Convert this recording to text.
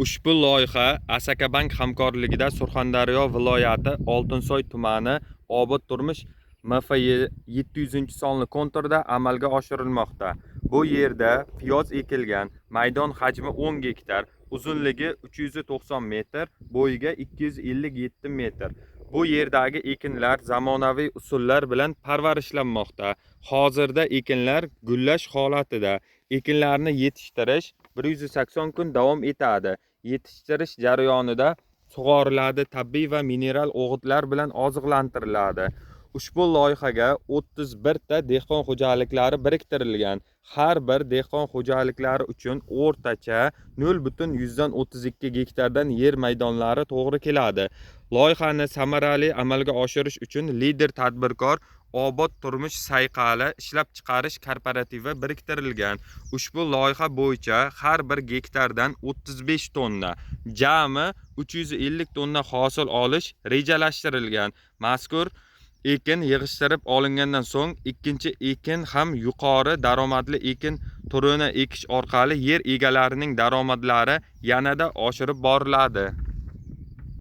Ushbu loyiha Asakabank hamkorligida Surxondaryo viloyati Oltinsoy tumani Obod Turmush MF 700-sonli konturda amalga oshirilmoqda. Bu yerda piyoz ekilgan, maydon hajmi 10 gektar, uzunligi 390 metr, bo'yiga 257 metr. Bu yerdagi ekinlar zamonaviy usullar bilan parvarishlanmoqda. Hozirda ekinlar gullash holatida. Ekinlarni yetishtirish 180 kun davom etadi. Yetishtirish jarayonida sug'oriladi, tabiiy va mineral o'g'itlar bilan oziqlantiriladi. Ushbu loyihaga 31 ta dehqon xo'jaliklari biriktirilgan. Har bir dehqon xo'jaliklari uchun o'rtacha 0,32 gektardan yer maydonlari to'g'ri keladi. Loyihani samarali amalga oshirish uchun lider tadbirkor Obod Turmush sayqali ishlab chiqarish kooperativi biriktirilgan. Ushbu loyiha bo'yicha har bir gektardan 35 tonna, jami 350 tonna hosil olish rejalashtirilgan. Mazkur ekin yig'ishtirib olingandan so'ng ikkinchi ekin ham yuqori daromadli ekin turini ekish orqali yer egalarining daromadlari yanada oshirib boriladi.